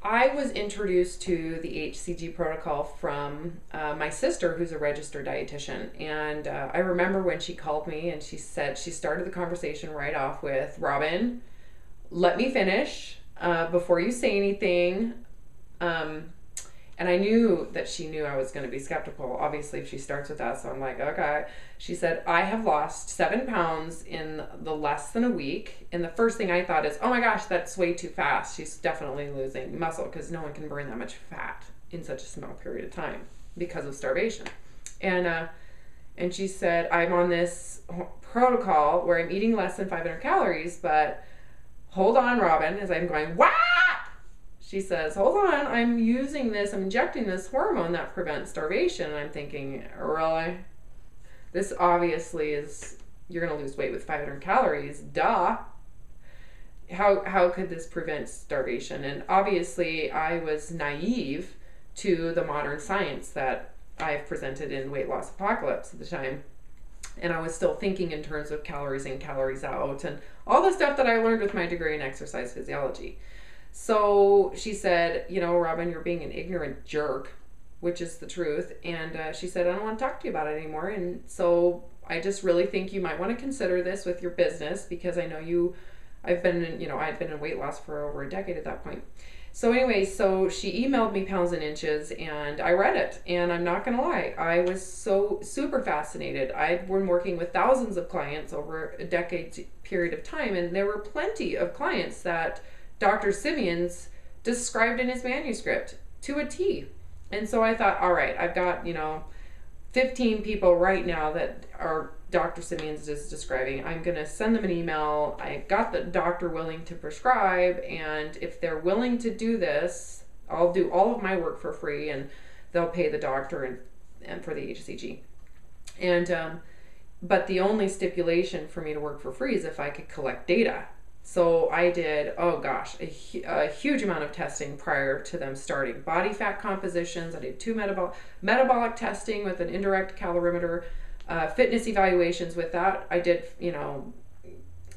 I was introduced to the HCG protocol from my sister, who's a registered dietitian. And I remember when she called me and she said, she started the conversation right off with, Robin, let me finish before you say anything. And I knew that she knew I was going to be skeptical, obviously, if she starts with that. So I'm like, okay. She said, I have lost 7 pounds in the less than a week. And the first thing I thought is, oh my gosh, that's way too fast. She's definitely losing muscle because no one can burn that much fat in such a small period of time because of starvation. And she said, I'm on this protocol where I'm eating less than 500 calories, but hold on, Robin, as I'm going, what? She says, hold on, I'm using this, I'm injecting this hormone that prevents starvation. And I'm thinking, really? This obviously is, you're going to lose weight with 500 calories. Duh. How could this prevent starvation? And obviously, I was naive to the modern science that I've presented in Weight Loss Apocalypse at the time. And I was still thinking in terms of calories in, calories out, and all the stuff that I learned with my degree in exercise physiology. So she said, you know, Robin, you're being an ignorant jerk, which is the truth. And she said, I don't want to talk to you about it anymore. And so I just really think you might want to consider this with your business, because I know I'd been in weight loss for over a decade at that point. So anyway, so she emailed me Pounds and Inches, and I read it. And I'm not going to lie, I was so super fascinated. I've been working with thousands of clients over a decade period of time, and there were plenty of clients that Dr. Simeon's described in his manuscript to a T. And so I thought, all right, I've got, 15 people right now that are Dr. Simeon's is describing. I'm going to send them an email. I got the doctor willing to prescribe, and if they're willing to do this, I'll do all of my work for free, and they'll pay the doctor and for the HCG. And but the only stipulation for me to work for free is if I could collect data. So I did, oh gosh, a huge amount of testing prior to them starting. Body fat compositions, I did 2 metabolic testing with an indirect calorimeter, fitness evaluations with that. I did,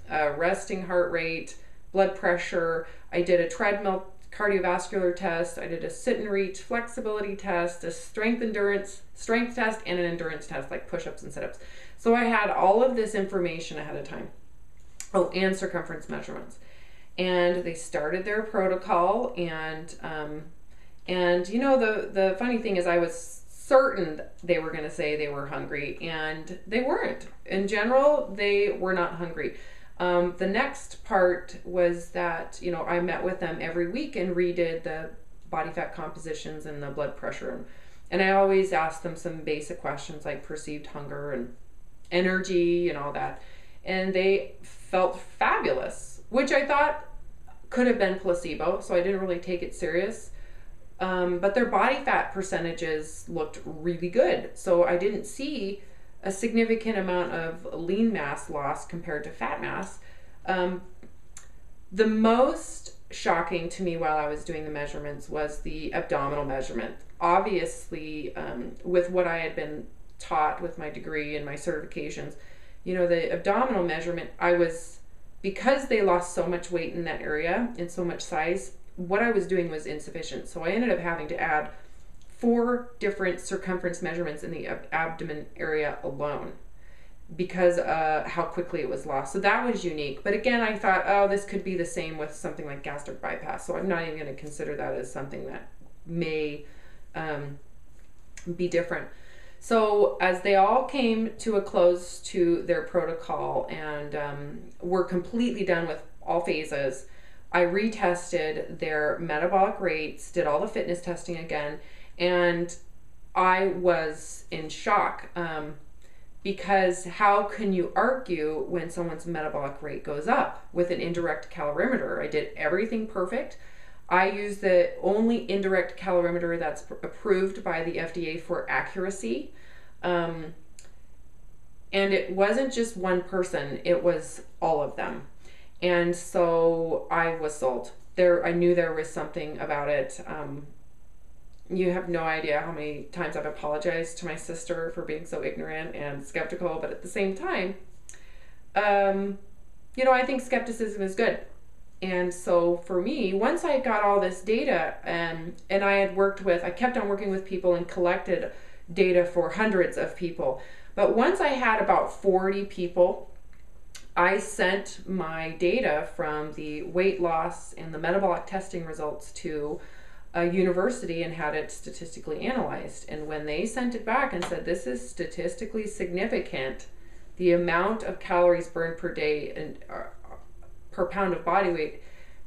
resting heart rate, blood pressure. I did a treadmill cardiovascular test. I did a sit and reach flexibility test, a strength test, and an endurance test, like push-ups and sit-ups. So I had all of this information ahead of time. Oh, and circumference measurements. And they started their protocol, and the funny thing is I was certain they were going to say they were hungry, and they weren't. In general, they were not hungry. The next part was that, I met with them every week and redid the body fat compositions and the blood pressure. And I always asked them some basic questions like perceived hunger and energy and all that. And they felt fabulous, which I thought could have been placebo, so I didn't really take it serious. But their body fat percentages looked really good, so I didn't see a significant amount of lean mass loss compared to fat mass. The most shocking to me while I was doing the measurements was the abdominal measurement. Obviously, with what I had been taught with my degree and my certifications, the abdominal measurement, because they lost so much weight in that area and so much size, what I was doing was insufficient. So I ended up having to add 4 different circumference measurements in the abdomen area alone because how quickly it was lost. So that was unique. But again, I thought, oh, this could be the same with something like gastric bypass. So I'm not even going to consider that as something that may be different. So as they all came to a close to their protocol and were completely done with all phases, I retested their metabolic rates, did all the fitness testing again, and I was in shock because how can you argue when someone's metabolic rate goes up with an indirect calorimeter? I did everything perfect. I use the only indirect calorimeter that's approved by the FDA for accuracy. And it wasn't just one person, it was all of them. And so I was sold. I knew there was something about it. You have no idea how many times I've apologized to my sister for being so ignorant and skeptical, but at the same time, I think skepticism is good. And so for me, once I got all this data, and I kept on working with people and collected data for hundreds of people. But once I had about 40 people, I sent my data from the weight loss and the metabolic testing results to a university and had it statistically analyzed. And when they sent it back and said, this is statistically significant, the amount of calories burned per day and per pound of body weight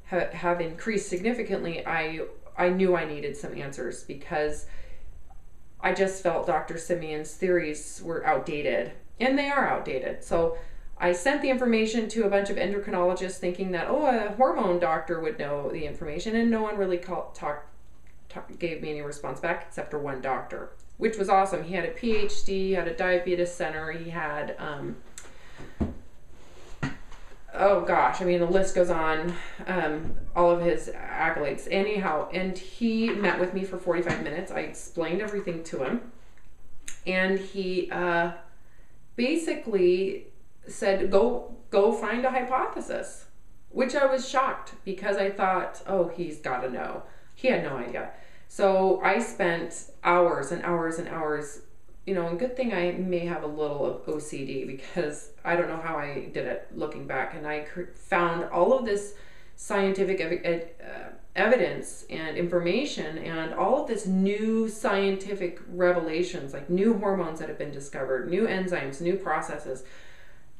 have increased significantly, I knew I needed some answers, because I just felt Dr. Simeon's theories were outdated, and they are outdated. So I sent the information to a bunch of endocrinologists thinking that, a hormone doctor would know the information, and no one really gave me any response back except for one doctor, which was awesome. He had a PhD, he had a diabetes center, he had oh gosh, I mean, the list goes on, all of his accolades. Anyhow, and he met with me for 45 minutes. I explained everything to him, and he basically said, go find a hypothesis, which I was shocked, because I thought, he's got to know. He had no idea. So I spent hours and hours and hours, and good thing I may have a little of OCD, because I don't know how I did it looking back. And I found all of this scientific evidence and information, and all of this new scientific revelations, like new hormones that have been discovered, new enzymes, new processes.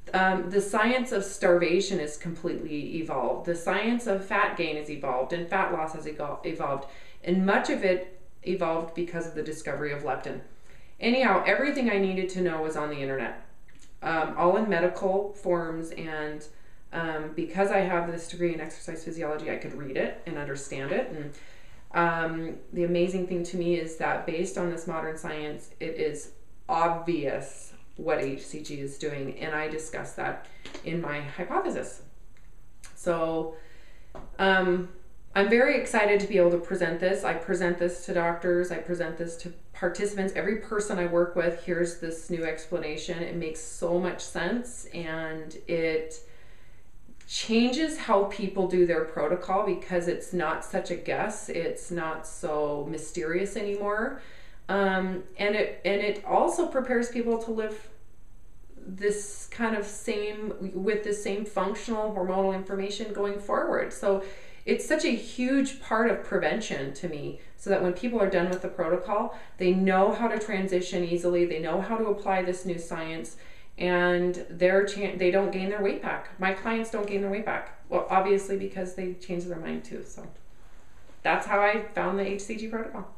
The science of starvation is completely evolved. The science of fat gain is evolved, and fat loss has evolved. And much of it evolved because of the discovery of leptin. Anyhow, everything I needed to know was on the internet, all in medical forms. And because I have this degree in exercise physiology, I could read it and understand it. And the amazing thing to me is that based on this modern science, it is obvious what HCG is doing. And I discussed that in my hypothesis. So I'm very excited to be able to present this. I present this to doctors. I present this to participants. Every person I work with hears this new explanation. It makes so much sense, and it changes how people do their protocol, because it's not such a guess. It's not so mysterious anymore. And it also prepares people to live this kind of with the same functional hormonal information going forward. So it's such a huge part of prevention to me, so that when people are done with the protocol, they know how to transition easily, they know how to apply this new science, and they don't gain their weight back. My clients don't gain their weight back. Well, obviously, because they change their mind too. So that's how I found the HCG protocol.